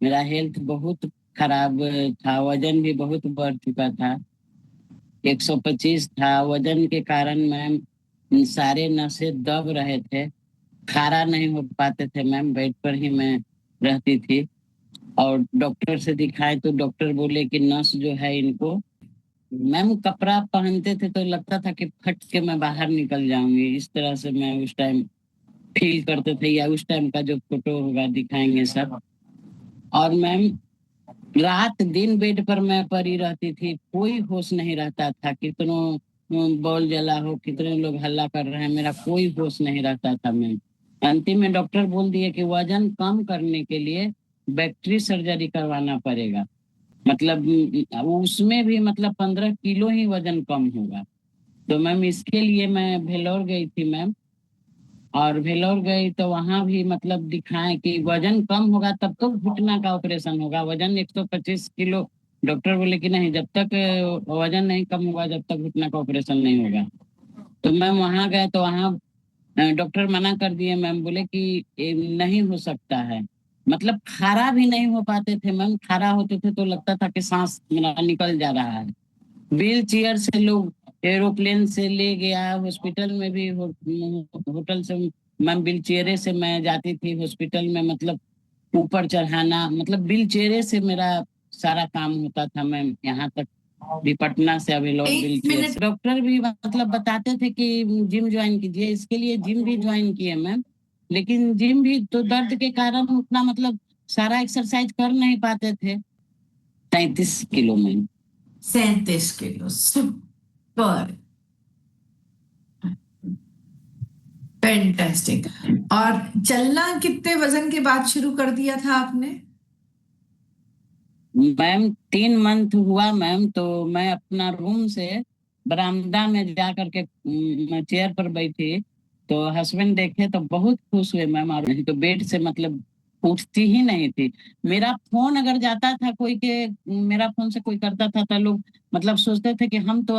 मेरा हेल्थ बहुत खराब था, वजन भी बहुत बढ़ चुका था। 125 था। वजन के कारण मैम सारे नसें दब रहे थे, खारा नहीं हो पाते थे मैम, बेड पर ही मैं रहती थी। और डॉक्टर से दिखाए तो डॉक्टर बोले कि नस जो है इनको, मैम कपड़ा पहनते थे तो लगता था कि फट के मैं बाहर निकल जाऊंगी। इस तरह से मैं उस टाइम फील करते थे, या उस टाइम का जो फोटो होगा दिखाएंगे सब। और मैम रात दिन बेड पर मैं पड़ी रहती थी, कोई होश नहीं रहता था। कितनों बॉल जला हो, कितने लोग हल्ला कर रहे हैं, मेरा कोई होश नहीं रहता था मैम। अंतिम में डॉक्टर बोल दिए कि वजन कम करने के लिए बैटरी सर्जरी करवाना पड़ेगा। मतलब उसमें भी मतलब 15 किलो ही वजन कम होगा। तो मैम इसके लिए मैं भेलोर गई थी मैम। और भेलोर गई तो वहां भी मतलब दिखाएं कि वजन कम होगा तब तो घुटना का ऑपरेशन होगा। वजन 125 किलो, डॉक्टर बोले कि नहीं, जब तक वजन नहीं कम होगा जब तक घुटना का ऑपरेशन नहीं होगा। तो मैम वहां गए तो वहां डॉक्टर मना कर दिए मैम, बोले कि ये नहीं हो सकता है। मतलब खड़ा भी नहीं हो पाते थे मैम, खड़ा होते थे तो लगता था कि सांस मेरा निकल जा रहा है। व्हील चेयर से लोग एरोप्लेन से ले गया, हॉस्पिटल में भी होटल से मैं व्हील चेयरे से मैं जाती थी हॉस्पिटल में। मतलब ऊपर चढ़ाना, मतलब व्हील चेयरे से मेरा सारा काम होता था मैम। यहाँ तक भी पटना से अभी लोग व्हील एक चेयर मिनट। से। डॉक्टर भी मतलब बताते थे कि जिम ज्वाइन कीजिए, इसके लिए जिम भी ज्वाइन किए मैम। लेकिन जिम भी तो दर्द के कारण उतना मतलब सारा एक्सरसाइज कर नहीं पाते थे। 33 किलो में। 37 किलो, सुपर, फैंटास्टिक। और चलना कितने वजन के बाद शुरू कर दिया था आपने? मैम 3 मंथ हुआ मैम, तो मैं अपना रूम से बरामदा में जा करके मैं चेयर पर बैठी तो हस्बैंड देखे तो बहुत खुश हुए मैम। और नहीं तो बेड से मतलब उठती ही नहीं थी। मेरा फोन अगर जाता था कोई के, मेरा फोन से कोई करता था तो लोग मतलब सोचते थे कि हम तो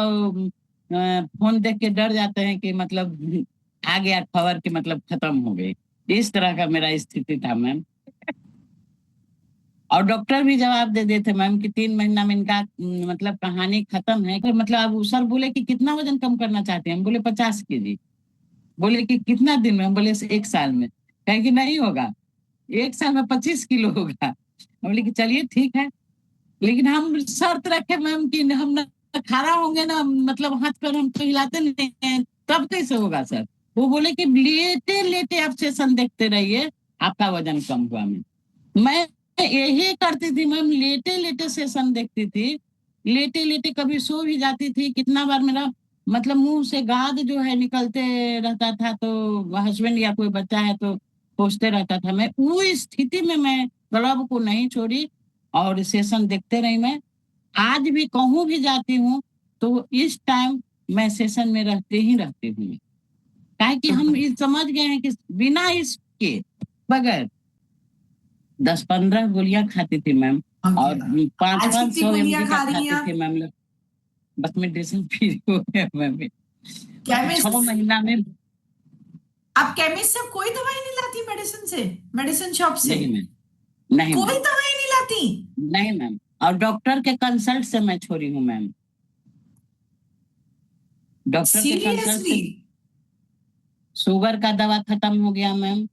फोन देख के डर जाते हैं कि मतलब आ गया खबर कि मतलब खत्म हो गई। इस तरह का मेरा स्थिति था मैम। और डॉक्टर भी जवाब दे देते मैम कि 3 महीना में इनका मतलब कहानी खत्म है। कि मतलब अब सर बोले कि कितना वजन कम करना चाहते हैं, हम बोले 50 केजी। बोले कि कितना दिन में, हम बोले 1 साल में। कहे कि नहीं होगा, 1 साल में 25 किलो होगा। हम बोले कि चलिए ठीक है, लेकिन हम शर्त रखे मैम कि हम ना खड़ा होंगे ना, मतलब हाथ पैर हम तो हिलाते नहीं हैं, तब कैसे होगा सर। वो बोले कि लेटे लेटे आप सेशन देखते रहिए, आपका वजन कम हुआ। मैं यही करती थी मैम, लेटे लेटे सेशन देखती थी। लेटे लेटे कभी सो भी जाती थी। कितना बार मेरा मतलब मुंह से गाद जो है निकलते रहता था, तो हस्बैंड या कोई बच्चा है तो पूछते रहता था। मैं वो स्थिति में मैं क्लब को नहीं छोड़ी और सेशन देखते रही मैं। आज भी कहूँ भी जाती हूँ तो इस टाइम मैं सेशन में रहते ही रहती हूँ। काहे कि हम इस समझ गए हैं कि बिना इसके बगैर 10-15 गोलियां खाती थी मैम। ओके। और पाँच आज पाँच कितनी सौ गोलियां एमजी का खा रही हैं खाती आप? थी मैम। बस मेडिसिन फ्री हो गया मैम। केमिस्ट? 6 महीना में। आप केमिस्ट से कोई दवाई नहीं लाती? मेडिसिन से, मेडिसिन शॉप से नहीं मैम, नहीं कोई मैम, दवाई नहीं लाती? नहीं मैम। और डॉक्टर के कंसल्ट से मैं छोड़ी हूँ मैम। डॉक्टर के कंसल्ट सीरियसली? से शुगर का दवा खत्म हो गया मैम,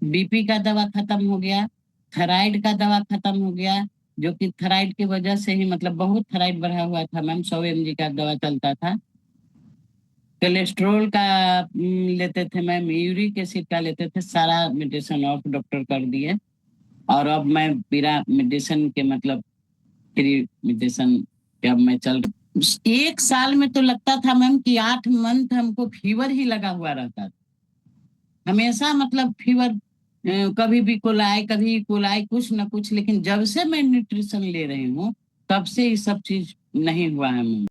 बीपी का दवा खत्म हो गया, थायराइड का दवा खत्म हो गया। जो कि थायराइड की वजह से ही मतलब बहुत थायराइड बढ़ा हुआ था मैम, 100 mg का दवा चलता था। कोलेस्ट्रोल का लेते थे मैम, यूरिक एसिड का लेते थे, सारा मेडिसिन ऑफ डॉक्टर कर दिए। और अब मैं बिना मेडिसिन के मतलब फ्री मेडिसिन पे अब मैं चल। 1 साल में तो लगता था मैम कि 8 मंथ हमको फीवर ही लगा हुआ रहता था। हमेशा मतलब फीवर, कभी भी कोलाई कभी कोलाई कुछ ना कुछ। लेकिन जब से मैं न्यूट्रिशन ले रही हूँ तब से ये सब चीज नहीं हुआ है मैम।